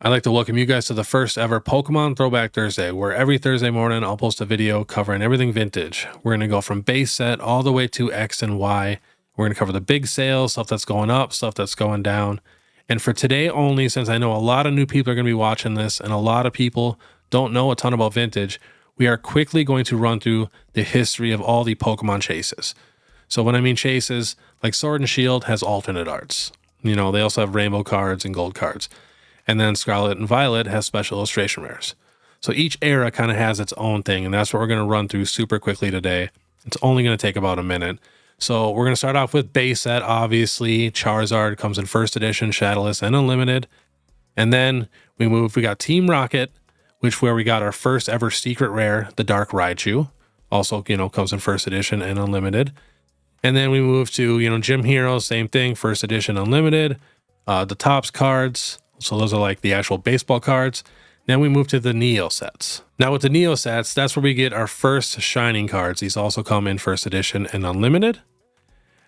I'd like to welcome you guys to the first ever Pokemon Throwback Thursday, where every Thursday morning I'll post a video covering everything vintage. We're going to go from base set all the way to X and Y. We're going to cover the big sales, stuff that's going up, stuff that's going down. And for today only, since I know a lot of new people are going to be watching this and a lot of people don't know a ton about vintage, we are quickly going to run through the history of all the Pokemon chases. So when I mean chases, like Sword and Shield has alternate arts. You know, they also have rainbow cards and gold cards. And then Scarlet and Violet has special illustration rares. So each era kind of has its own thing, and that's what we're going to run through super quickly today. It's only going to take about a minute. So we're going to start off with base set, obviously. Charizard comes in first edition, Shadowless, and Unlimited. And then we got Team Rocket, where we got our first ever secret rare, the Dark Raichu. Also, comes in first edition and Unlimited. And then we move to, Gym Heroes, same thing, first edition, Unlimited. The Topps cards. So those are like the actual baseball cards. Then we move to the Neo sets. Now with the Neo sets, that's where we get our first Shining cards. These also come in first edition and Unlimited.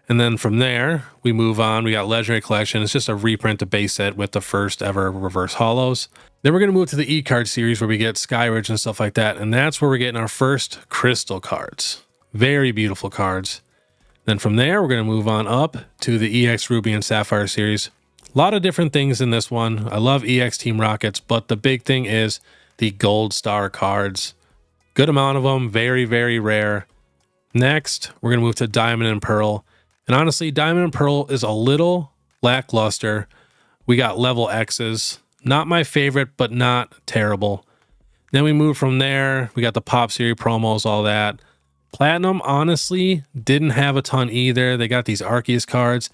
And then from there, we move on. We got Legendary Collection. It's just a reprint of base set with the first ever reverse holos. Then we're going to move to the E-card series where we get Skyridge and stuff like that. And that's where we're getting our first Crystal cards. Very beautiful cards. Then from there, we're going to move on up to the EX Ruby and Sapphire series. A lot of different things in this one. I love EX Team Rockets, but the big thing is the Gold Star cards. Good amount of them, very, very rare. Next, we're going to move to Diamond and Pearl. And honestly, Diamond and Pearl is a little lackluster. We got level X's. Not my favorite, but not terrible. Then we move from there. We got the Pop Series promos, all that. Platinum, honestly, didn't have a ton either. They got these Arceus cards.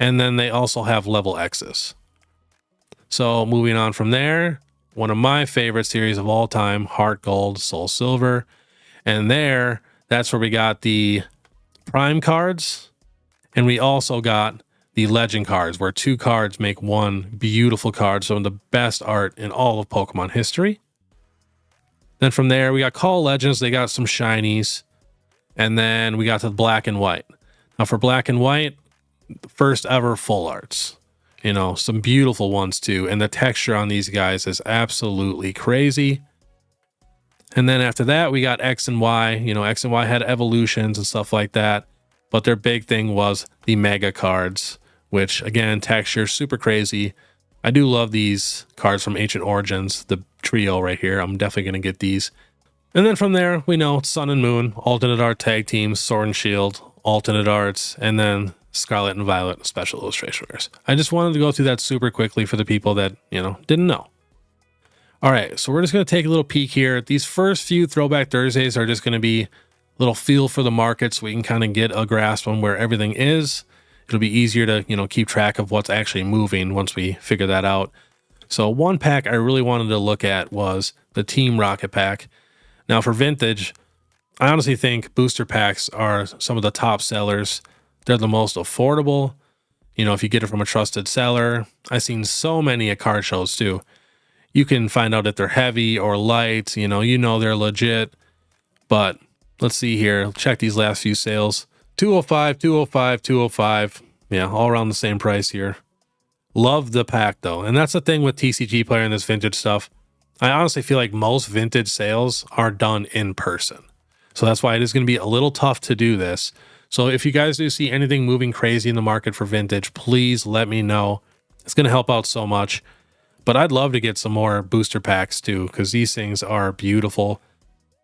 And then they also have level X's. So moving on from there, one of my favorite series of all time, Heart Gold, Soul Silver. And that's where we got the Prime cards. And we also got the Legend cards, where two cards make one beautiful card. Some of the best art in all of Pokemon history. Then from there, we got Call Legends. They got some shinies. And then we got to the Black and White. Now for Black and White, first ever full arts, some beautiful ones too, and the texture on these guys is absolutely crazy. And then after that we got X and Y. X and Y had evolutions and stuff like that, but their big thing was the mega cards, which again, texture super crazy. I do love these cards from Ancient Origins, the trio right here. I'm definitely going to get these. And then from there, we know Sun and Moon, alternate art tag teams, Sword and Shield, alternate arts, and then Scarlet and Violet special illustration rares. I just wanted to go through that super quickly for the people that, didn't know. All right, so we're just going to take a little peek here. These first few Throwback Thursdays are just going to be a little feel for the market so we can kind of get a grasp on where everything is. It'll be easier to, keep track of what's actually moving once we figure that out. So one pack I really wanted to look at was the Team Rocket pack. Now for vintage, I honestly think booster packs are some of the top sellers. They're the most affordable. If you get it from a trusted seller. I've seen so many at card shows too. You can find out if they're heavy or light. They're legit. But let's see here. Check these last few sales. 205, 205, 205. Yeah, all around the same price here. Love the pack though. And that's the thing with TCG Player and this vintage stuff. I honestly feel like most vintage sales are done in person. So that's why it is going to be a little tough to do this. So if you guys do see anything moving crazy in the market for vintage, please let me know. It's going to help out so much. But I'd love to get some more booster packs too, because these things are beautiful.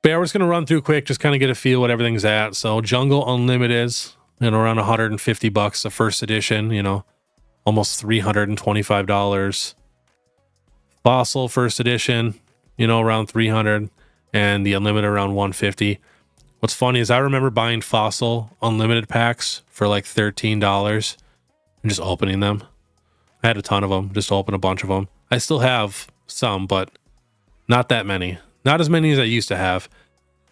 But yeah, we're just going to run through quick, just kind of get a feel what everything's at. So Jungle Unlimited is around $150, the first edition, almost $325. Fossil first edition, around $300, and the Unlimited around $150. What's funny is I remember buying Fossil Unlimited packs for like $13 and just opening them. I had a ton of them, just opened a bunch of them. I still have some, but not that many. Not as many as I used to have.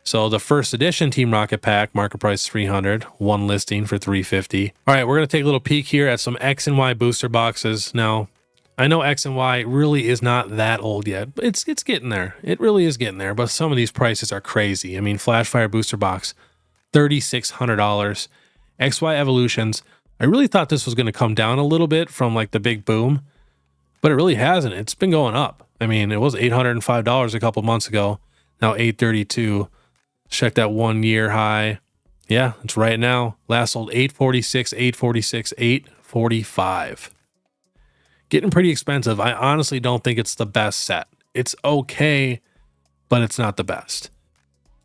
So the first edition Team Rocket pack, market price $300, one listing for $350. All right, we're going to take a little peek here at some X and Y booster boxes. Now, I know X and Y really is not that old yet, but it's getting there. It really is getting there, but some of these prices are crazy. I mean, Flashfire booster box, $3,600. XY Evolutions, I really thought this was going to come down a little bit from like the big boom, but it really hasn't. It's been going up. I mean, it was $805 a couple months ago. Now $832. Check that 1 year high. Yeah, it's right now. Last sold $846, $846, $845. Getting pretty expensive. I honestly don't think it's the best set. It's okay, but it's not the best.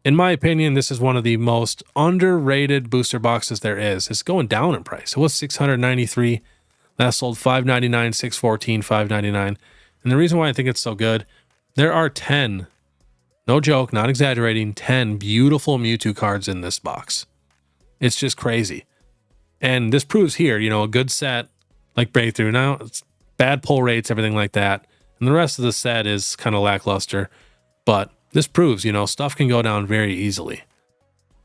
In my opinion, this is one of the most underrated booster boxes there is. It's going down in price. It was $693. Last sold $599, $614, $599. And the reason why I think it's so good, there are 10, no joke, not exaggerating, 10 beautiful Mewtwo cards in this box. It's just crazy. And this proves here, a good set like Breakthrough. Now, it's bad pull rates, everything like that. And the rest of the set is kind of lackluster. But this proves, stuff can go down very easily.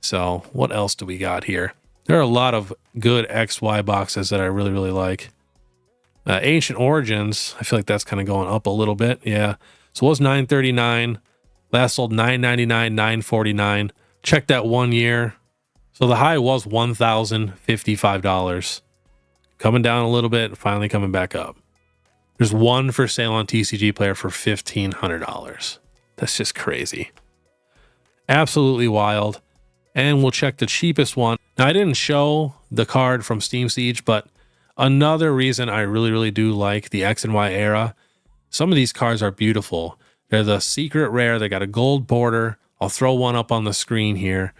So what else do we got here? There are a lot of good XY boxes that I really, really like. Ancient Origins, I feel like that's kind of going up a little bit. Yeah. So it was $939. Last sold $999, $949. Check that 1 year. So the high was $1,055. Coming down a little bit, finally coming back up. There's one for sale on TCG Player for $1,500. That's just crazy. Absolutely wild. And we'll check the cheapest one. Now, I didn't show the card from Steam Siege, but another reason I really, really do like the X and Y era, some of these cards are beautiful. They're the secret rare. They got a gold border. I'll throw one up on the screen here.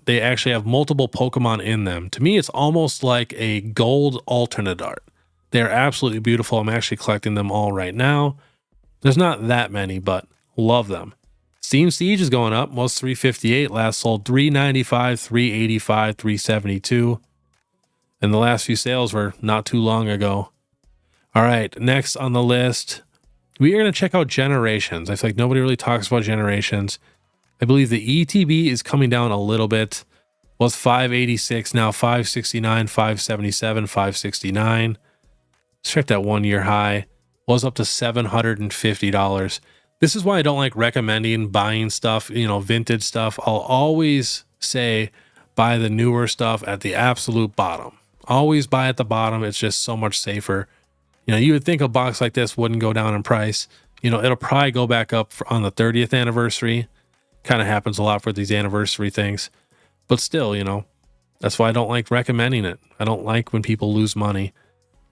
They actually have multiple Pokemon in them. To me, it's almost like a gold alternate art. They're absolutely beautiful. I'm actually collecting them all right now. There's not that many, but love them. Steam Siege is going up. Was $358. Last sold $395, $385, $372. And the last few sales were not too long ago. All right, next on the list, we are going to check out Generations. I feel like nobody really talks about Generations. I believe the ETB is coming down a little bit. Was $586, now $569, $577, $569. Check that 1 year high. Was up to $750. This is why I don't like recommending buying stuff, vintage stuff. I'll always say buy the newer stuff at the absolute bottom. Always buy at the bottom. It's just so much safer. You would think a box like this wouldn't go down in price. It'll probably go back up on the 30th anniversary. Kind of happens a lot for these anniversary things. But still, that's why I don't like recommending it. I don't like when people lose money.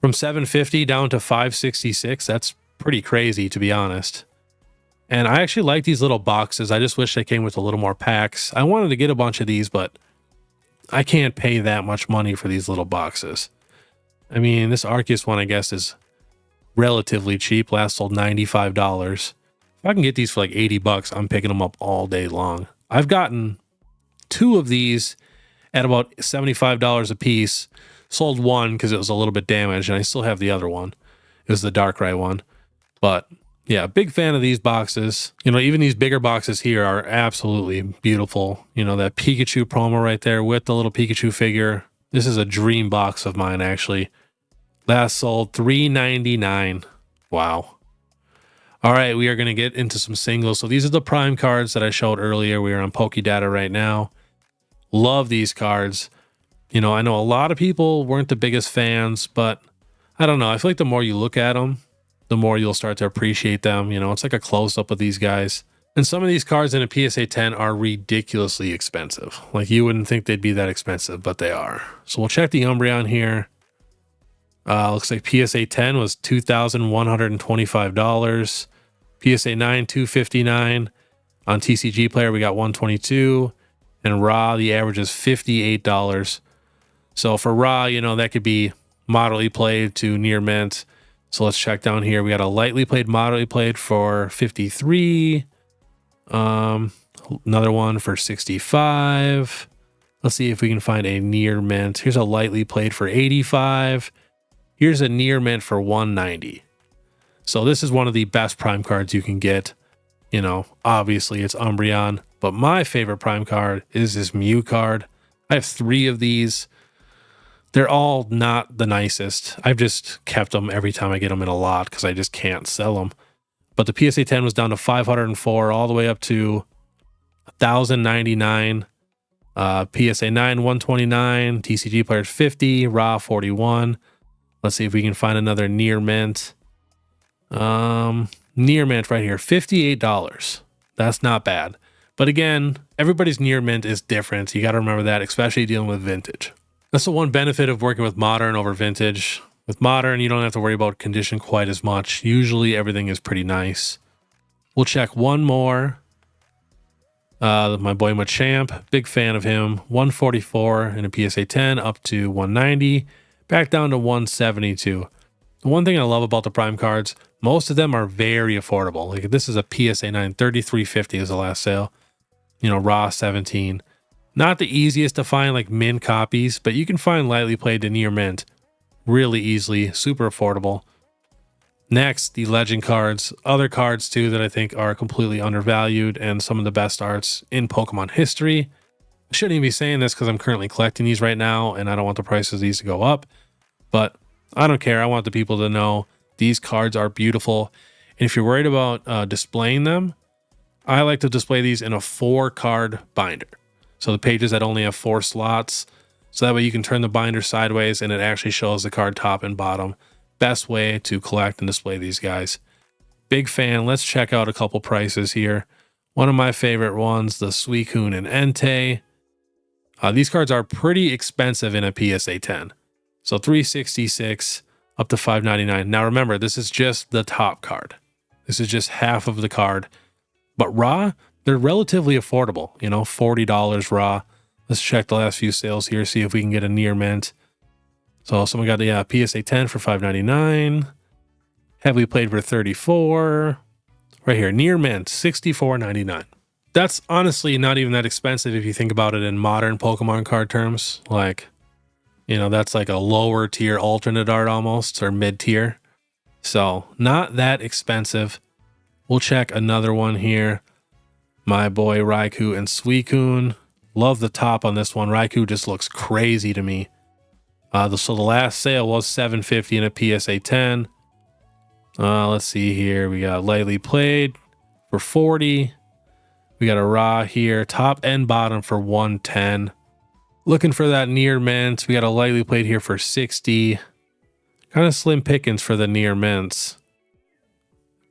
From $750 down to $566, that's pretty crazy, to be honest. And I actually like these little boxes. I just wish they came with a little more packs. I wanted to get a bunch of these, but I can't pay that much money for these little boxes. I mean, this Arceus one, I guess, is relatively cheap. Last sold $95. If I can get these for like $80, I'm picking them up all day long. I've gotten 2 of these at about $75 a piece. Sold one because it was a little bit damaged, and I still have the other one. It was the Darkrai one. But yeah, big fan of these boxes. Even these bigger boxes here are absolutely beautiful. That Pikachu promo right there with the little Pikachu figure. This is a dream box of mine, actually. Last sold $399. Wow. All right, we are going to get into some singles. So these are the prime cards that I showed earlier. We are on Pokédata right now. Love these cards. I know a lot of people weren't the biggest fans, but I don't know. I feel like the more you look at them, the more you'll start to appreciate them. It's like a close-up of these guys. And some of these cards in a PSA 10 are ridiculously expensive. Like, you wouldn't think they'd be that expensive, but they are. So we'll check the Umbreon here. Looks like PSA 10 was $2,125. PSA 9, $259. On TCG Player, we got $122. And raw, the average is $58. So for raw, that could be moderately played to near mint. So let's check down here. We got a lightly played, moderately played for $53. Another one for $65. Let's see if we can find a near mint. Here's a lightly played for $85. Here's a near mint for $190. So this is one of the best prime cards you can get. Obviously it's Umbreon, but my favorite prime card is this Mew card. I have 3 of these. They're all not the nicest. I've just kept them every time I get them in a lot because I just can't sell them. But the PSA 10 was down to 504 all the way up to 1,099. PSA 9, 129. TCG Players 50. Raw 41. Let's see if we can find another near mint. Near mint right here, $58. That's not bad. But again, everybody's near mint is different. You got to remember that, especially dealing with vintage. That's the one benefit of working with modern over vintage. With modern, you don't have to worry about condition quite as much. Usually everything is pretty nice. We'll check one more. My boy Machamp, big fan of him. 144 in a PSA 10 up to 190, back down to 172. The one thing I love about the Prime cards, most of them are very affordable. Like this is a PSA 9, $33.50 is the last sale. You know, raw 17. Not the easiest to find like mint copies, but you can find lightly played to near mint really easily, super affordable. Next, the legend cards, other cards too that I think are completely undervalued and some of the best arts in Pokemon history. I shouldn't even be saying this because I'm currently collecting these right now and I don't want the prices of these to go up, but I don't care. I want the people to know these cards are beautiful. And if you're worried about displaying them, I like to display these in a 4-card binder. So the pages that only have 4 slots, so that way you can turn the binder sideways and it actually shows the card top and bottom. Best way to collect and display these guys. Big fan. Let's check out a couple prices here. One of my favorite ones, the Suicune and Entei. These cards are pretty expensive in a PSA 10. So $366 up to $599. Now remember, this is just the top card. This is just half of the card. But raw, they're relatively affordable. You know, $40 raw. Let's check the last few sales here, see if we can get a near mint. So someone got the PSA 10 for $5.99. Heavily played for $34. Right here, near mint, $64.99. That's honestly not even that expensive if you think about it in modern Pokemon card terms. Like, you know, that's like a lower tier alternate art almost, or mid tier. So not that expensive. We'll check another one here. My boy Raikou and Suicune. Love the top on this one. Raikou just looks crazy to me. So the last sale was $750 in a PSA 10. Let's see here. We got lightly played for $40. We got a raw here, top and bottom for $110. Looking for that near mint. We got a lightly played here for $60. Kind of slim pickings for the near mints.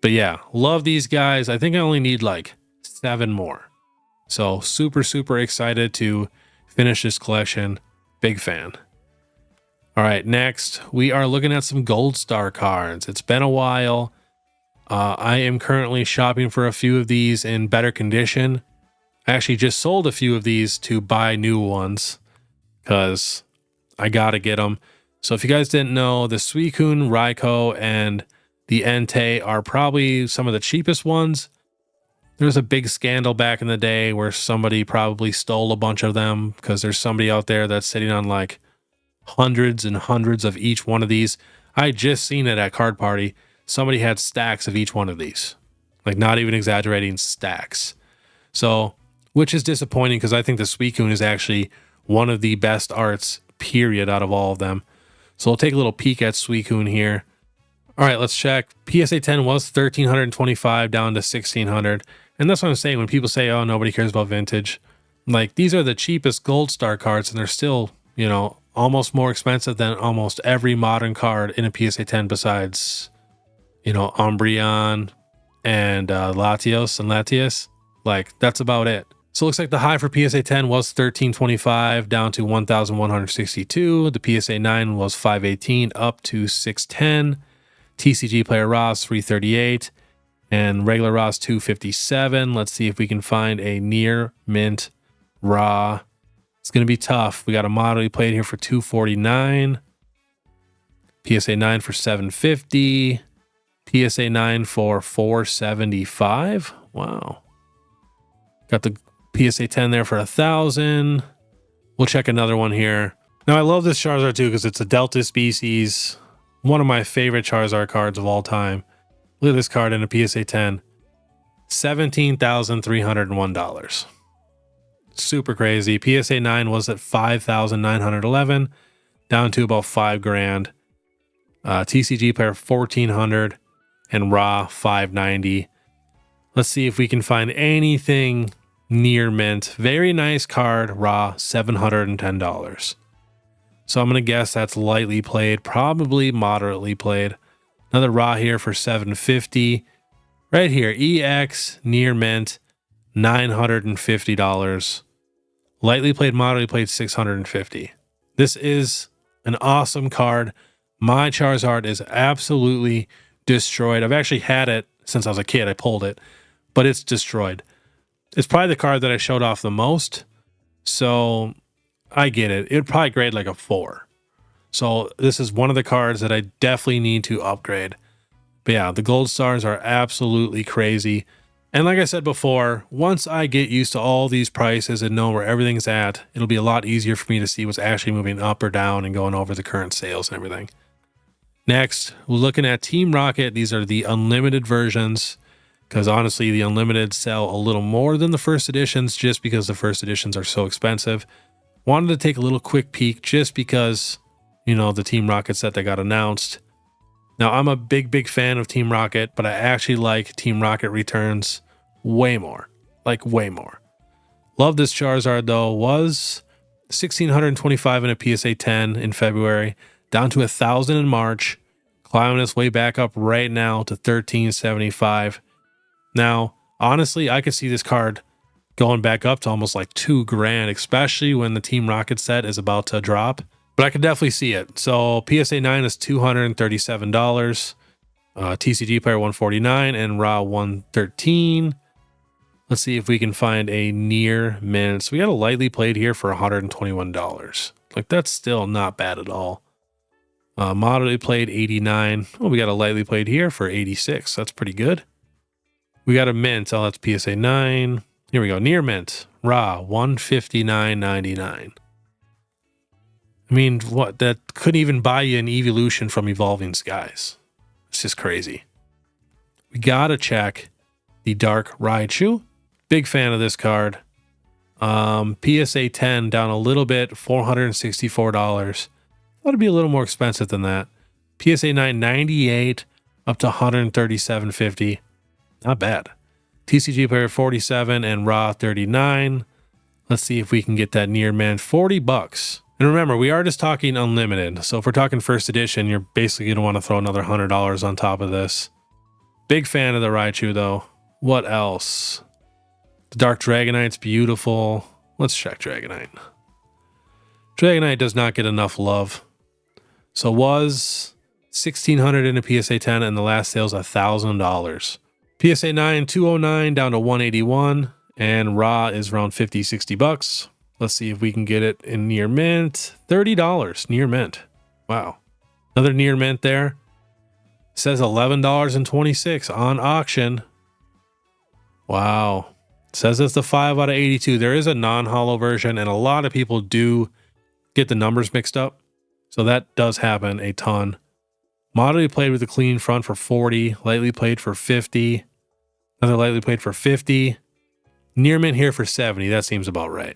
But yeah, love these guys. I think I only need like 7 more. So super, super excited to finish this collection. Big fan. All right, next we are looking at some Gold Star cards. It's been a while. I am currently shopping for a few of these in better condition. I actually just sold a few of these to buy new ones because I gotta get them. So if you guys didn't know, the Suicune, Raikou, and the Entei are probably some of the cheapest ones. There was a big scandal back in the day where somebody probably stole a bunch of them because there's somebody out there that's sitting on like hundreds and hundreds of each one of these. I just seen it at Card Party. Somebody had stacks of each one of these. Like, not even exaggerating, stacks. So, which is disappointing because I think the Suicune is actually one of the best arts, period, out of all of them. So we'll take a little peek at Suicune here. All right, let's check. PSA 10 was $1,325 down to $1,600. And that's what I'm saying when people say, oh, nobody cares about vintage. Like, these are the cheapest Gold Star cards and they're still, you know, almost more expensive than almost every modern card in a PSA 10 besides, you know, Umbreon and Latios. Like, that's about it. So it looks like the high for PSA 10 was $1,325 down to $1,162. The PSA 9 was $518 up to $610. TCG Player Ross $338 and regular Ross $257. Let's see if we can find a near mint raw. It's going to be tough. We got a model he played here for $249. PSA 9 for $750. PSA 9 for $475. Wow. Got the PSA 10 there for $1,000. We'll check another one here. Now, I love this Charizard too because it's a Delta species. One of my favorite Charizard cards of all time. Look at this card in a PSA 10. $17,301. Super crazy. PSA 9 was at $5,911, down to about $5,000. TCG player $1,400 and raw $590. Let's see if we can find anything near mint. Very nice card, raw $710. So I'm going to guess that's lightly played, probably moderately played. Another raw here for $750. Right here, EX near mint, $950. Lightly played, moderately played, $650. This is an awesome card. My Charizard is absolutely destroyed. I've actually had it since I was a kid. I pulled it, but it's destroyed. It's probably the card that I showed off the most. So I get it. It would probably grade like a 4. So this is one of the cards that I definitely need to upgrade. But yeah, the gold stars are absolutely crazy. And like I said before, once I get used to all these prices and know where everything's at, it'll be a lot easier for me to see what's actually moving up or down and going over the current sales and everything. Next, we're looking at Team Rocket. These are the unlimited versions, because honestly, the unlimited sell a little more than the first editions just because the first editions are so expensive. Wanted to take a little quick peek just because, you know, the Team Rocket set that got announced. Now, I'm a big fan of Team Rocket, but I actually like Team Rocket Returns way more. Like, way more. Love this Charizard, though. Was $1,625 in a PSA 10 in February, down to $1,000 in March, climbing its way back up right now to $1,375. Now, honestly, I could see this card going back up to almost like $2,000, especially when the Team Rocket set is about to drop. But I could definitely see it. So PSA 9 is $237, TCG player $149, and raw $113. Let's see if we can find a near mint. So we got a lightly played here for $121. Like, that's still not bad at all. Moderately played $89. Oh, we got a lightly played here for $86. That's pretty good. We got a mint. Oh, that's PSA 9. Here we go. Near mint. Raw $159.99. I mean, what? That couldn't even buy you an evolution from Evolving Skies. It's just crazy. We gotta check the Dark Raichu. Big fan of this card. PSA 10 down a little bit, $464. Thought it'd be a little more expensive than that. PSA 9, $98 up to $137.50. Not bad. TCG player 47 and raw 39. Let's see if we can get that near mint. $40. And remember, we are just talking unlimited. So if we're talking first edition, you're basically going to want to throw another $100 on top of this. Big fan of the Raichu, though. What else? The Dark Dragonite's beautiful. Let's check Dragonite. Dragonite does not get enough love. So was $1,600 in a PSA 10, and the last sale's $1,000. PSA 9, $209 down to $181, and raw is around $50-$60. Let's see if we can get it in near mint. $30 near mint. Wow. Another near mint there. It says $11.26 on auction. Wow. It says it's the 5 out of 82. There is a non-hollow version, and a lot of people do get the numbers mixed up. So that does happen a ton. Moderately played with a clean front for $40. Lightly played for $50. Another lightly played for $50. Near mint here for $70. That seems about right.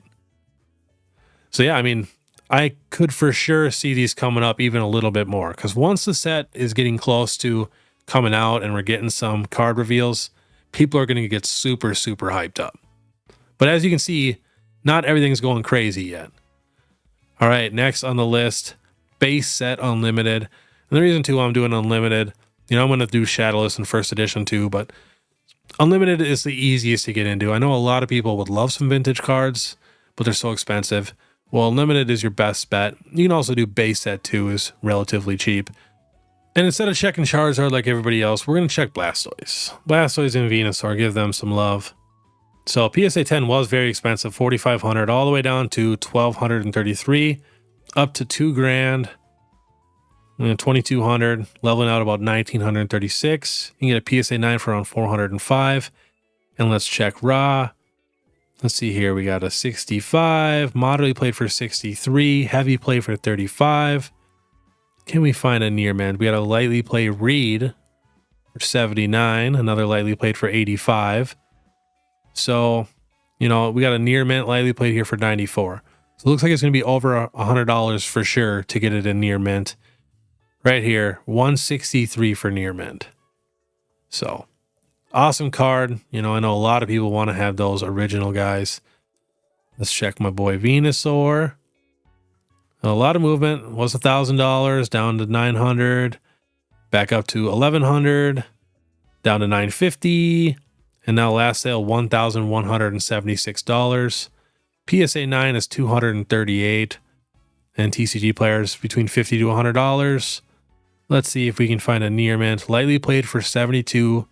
So yeah, I mean, I could for sure see these coming up even a little bit more, because once the set is getting close to coming out and we're getting some card reveals, people are going to get super hyped up. But as you can see, not everything's going crazy yet. All right, next on the list, base set unlimited. And the reason too I'm doing unlimited, you know, I'm going to do Shadowless in first edition too, but unlimited is the easiest to get into. I know a lot of people would love some vintage cards, but they're so expensive. Well, unlimited is your best bet. You can also do base set too, is relatively cheap. And instead of checking Charizard like everybody else, we're going to check Blastoise. Blastoise and Venusaur, give them some love. So PSA 10 was very expensive, $4,500 all the way down to $1,233, up to $2,000, and $2,200, leveling out about $1,936. You can get a PSA 9 for around $405. And let's check raw. Let's see here. We got a 65, moderately played for 63, heavy play for 35. Can we find a near mint? We got a lightly played Reed for 79, another lightly played for 85. So, you know, we got a near mint lightly played here for 94. So it looks like it's going to be over $100 for sure to get it in near mint. Right here, 163 for near mint. So awesome card. You know, I know a lot of people want to have those original guys. Let's check my boy Venusaur. A lot of movement. Was $1,000 down to $900. back up to 1,100, down to 950, and now last sale $1,176. PSA 9 is $238, and TCG players between $50 to $100. Let's see if we can find a near mint. Lightly played for 72.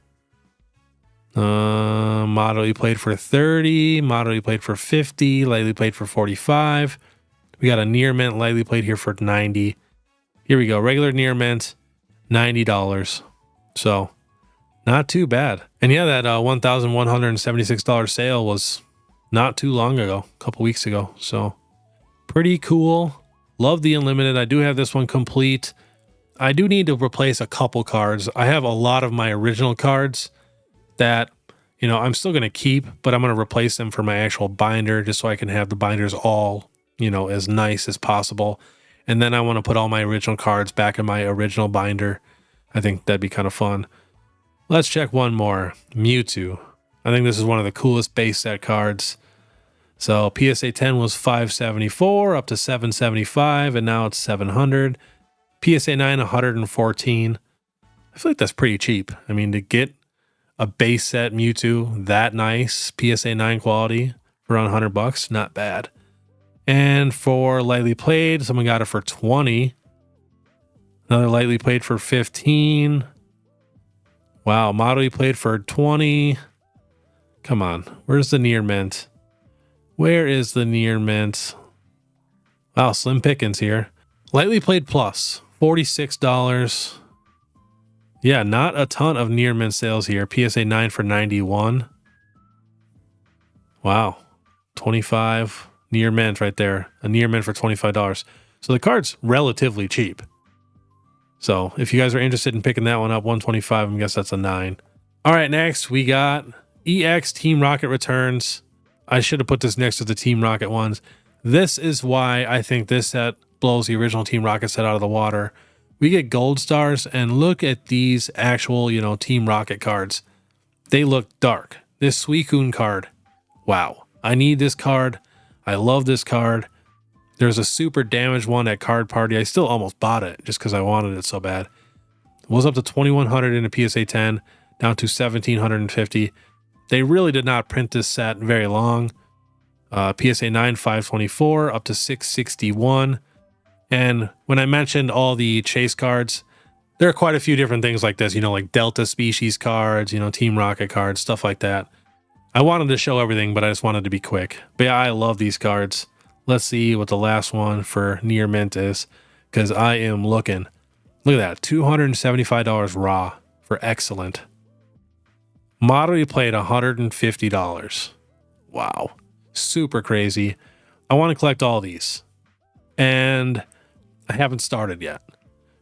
Moderately played for 30. Moderately played for 50. Lightly played for 45. We got a near mint lightly played here for 90. Here we go. Regular near mint, $90. So not too bad. And yeah, that $1,176 sale was not too long ago, a couple weeks ago. So pretty cool. Love the unlimited. I do have this one complete. I do need to replace a couple cards. I have a lot of my original cards that, you know, I'm still going to keep, but I'm going to replace them for my actual binder just so I can have the binders all, you know, as nice as possible. And then I want to put all my original cards back in my original binder. I think that'd be kind of fun. Let's check one more. Mewtwo. I think this is one of the coolest base set cards. So PSA 10 was $574 up to $775, and now it's $700. PSA 9, $114. I feel like that's pretty cheap. I mean, to get a base set Mewtwo that nice, PSA 9 quality for around $100, not bad. And for lightly played, someone got it for 20. Another lightly played for 15. Wow, moderately played for 20. Come on, where's the near mint? Where is the near mint? Wow, slim pickings here. Lightly played plus, $46. Yeah, not a ton of near mint sales here. PSA 9 for 91. Wow, 25 near mint right there. A near mint for $25. So the card's relatively cheap. So if you guys are interested in picking that one up, 125, I guess that's a 9. All right, next we got EX Team Rocket returns. I should have put this next to the Team Rocket ones. This is why I think this set blows the original Team Rocket set out of the water. We get gold stars, and look at these actual, you know, Team Rocket cards. They look dark. This Suicune card, wow. I need this card. I love this card. There's a super damaged one at Card Party. I still almost bought it just because I wanted it so bad. It was up to 2,100 in a PSA 10, down to 1,750. They really did not print this set very long. PSA 9, 524, up to 661. And when I mentioned all the chase cards, there are quite a few different things like this, you know, like Delta Species cards, you know, Team Rocket cards, stuff like that. I wanted to show everything, but I just wanted to be quick. But yeah, I love these cards. Let's see what the last one for near mint is, because I am looking. Look at that, $275 raw for excellent. Moderately played $150. Wow, super crazy. I want to collect all these, and I haven't started yet.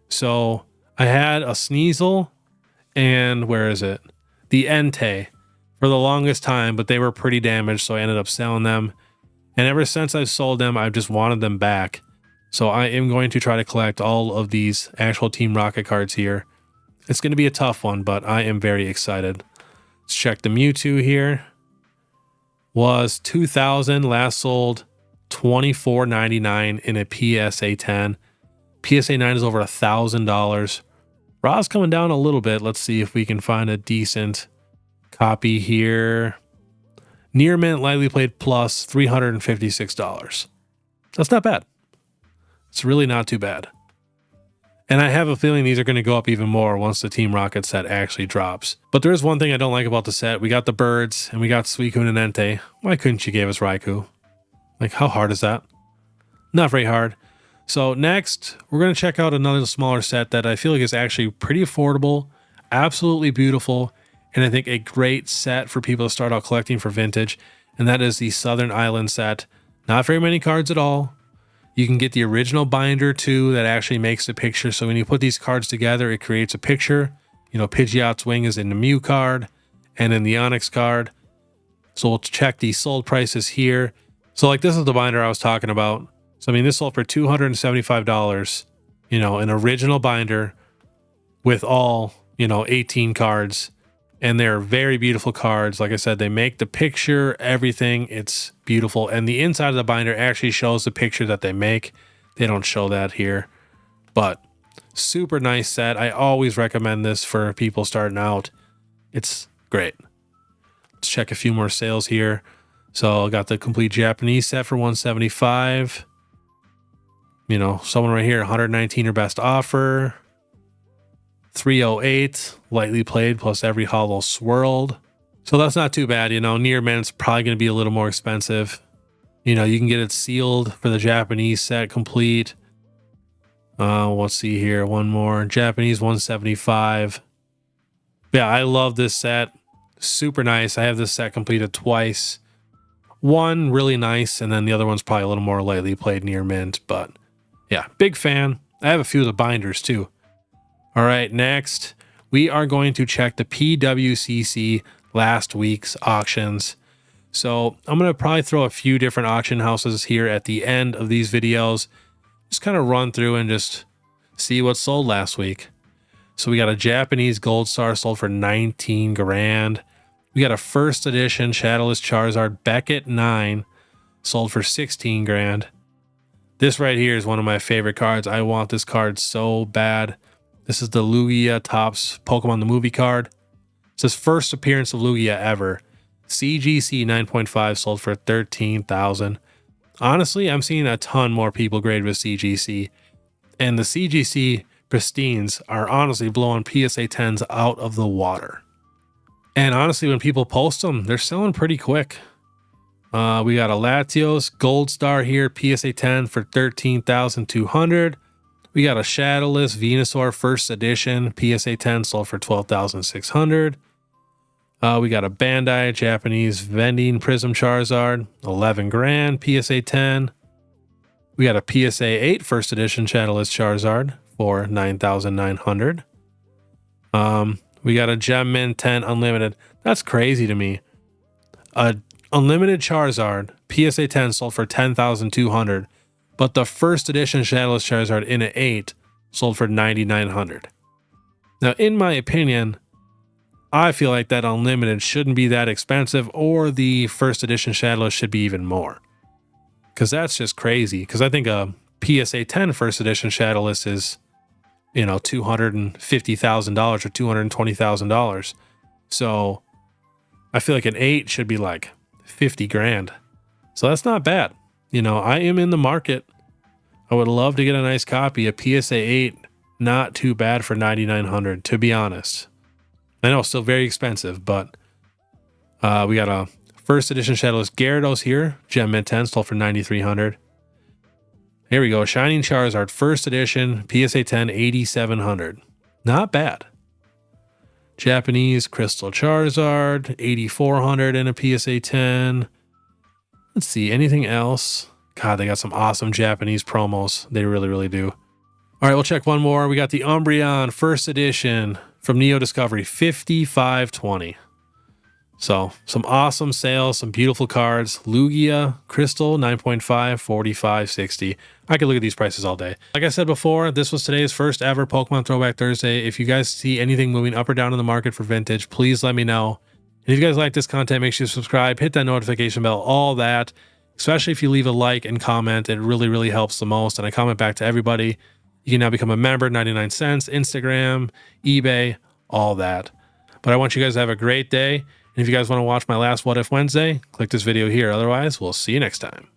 So I had a Sneasel, and where is it? The Entei for the longest time, but they were pretty damaged, so I ended up selling them. And ever since I've sold them, I've just wanted them back. So I am going to try to collect all of these actual Team Rocket cards here. It's going to be a tough one, but I am very excited. Let's check the Mewtwo here. Was $2,000, last sold $24.99 in a PSA 10. PSA 9 is over $1,000. Raw's coming down a little bit. Let's see if we can find a decent copy here. Near mint lightly played plus $356. That's not bad. It's really not too bad. And I have a feeling these are going to go up even more once the Team Rocket set actually drops. But there is one thing I don't like about the set. We got the birds and we got Suicune and Entei. Why couldn't you give us Raikou? Like, how hard is that? Not very hard. So next, we're going to check out another smaller set that I feel like is actually pretty affordable, absolutely beautiful, and I think a great set for people to start out collecting for vintage, and that is the Southern Island set. Not very many cards at all. You can get the original binder too that actually makes the picture. So when you put these cards together, it creates a picture. You know, Pidgeot's wing is in the Mew card and in the Onyx card. So we'll check the sold prices here. So like this is the binder I was talking about. So I mean, this sold for $275, you know, an original binder with all, you know, 18 cards. And they're very beautiful cards. Like I said, they make the picture, everything. It's beautiful. And the inside of the binder actually shows the picture that they make. They don't show that here. But Super nice set. I always recommend this for people starting out. It's great. Let's check a few more sales here. So I got the complete Japanese set for $175. You know, someone right here, 119 or best offer. 308 lightly played plus every hollow swirled. So that's not too bad. You know, near mint's probably going to be a little more expensive. You know, you can get it sealed for the Japanese set complete. Let's see here. One more. Japanese 175. Yeah, I love this set. Super nice. I have this set completed twice. One really nice, and then the other one's probably a little more lightly played near mint. But yeah, big fan. I have a few of the binders too. All right, next we are going to check the PWCC last week's auctions. So I'm going to probably throw a few different auction houses here at the end of these videos. Just kind of run through and just see what sold last week. So we got a Japanese Gold Star sold for 19 grand. We got a first edition Shadowless Charizard Beckett 9 sold for 16 grand. This right here is one of my favorite cards. I want this card so bad. This is the Lugia Topps Pokemon the Movie card. It's his first appearance of Lugia ever. CGC 9.5 sold for 13,000. Honestly, I'm seeing a ton more people grade with CGC. And the CGC Pristines are honestly blowing PSA 10s out of the water. And honestly, when people post them, they're selling pretty quick. We got a Latios Gold Star here, PSA 10 for 13,200. We got a Shadowless Venusaur First Edition, PSA 10 sold for 12,600. We got a Bandai Japanese Vending Prism Charizard, 11 grand, PSA 10. We got a PSA 8 First Edition Shadowless Charizard for 9,900. We got a Gem Mint 10 Unlimited. That's crazy to me. A Unlimited Charizard, PSA 10 sold for 10,200. But the First Edition Shadowless Charizard in an 8 sold for 9,900. Now, in my opinion, I feel like that Unlimited shouldn't be that expensive, or the First Edition Shadowless should be even more. Because that's just crazy. Because I think a PSA 10 First Edition Shadowless is, you know, $250,000 or $220,000. So I feel like an 8 should be like 50 grand. So that's not bad. You know, I am in the market. I would love to get a nice copy. A PSA 8, not too bad for 9,900, to be honest. I know, still very expensive, but we got a First Edition Shadowless Gyarados here. Gem Mint 10 sold for 9,300. Here we go. Shining Charizard First Edition, PSA 10, 8,700. Not bad. Japanese Crystal Charizard, 8,400 in a PSA 10. Let's see, anything else? God, they got some awesome Japanese promos. They really, really do. All right, we'll check one more. We got the Umbreon First Edition from Neo Discovery, 5,520. So some awesome sales, some beautiful cards. Lugia Crystal 9.5, 45.60. I could look at these prices all day. Like I said before, this was today's first ever Pokemon Throwback Thursday. If you guys see anything moving up or down in the market for vintage, please let me know. And if you guys like this content, make sure you subscribe, hit that notification bell, all that. Especially if you leave a like and comment, it really, really helps the most. And I comment back to everybody. You can now become a member, 99 cents, Instagram, eBay, all that. But I want you guys to have a great day. And if you guys want to watch my last What If Wednesday, click this video here. Otherwise, we'll see you next time.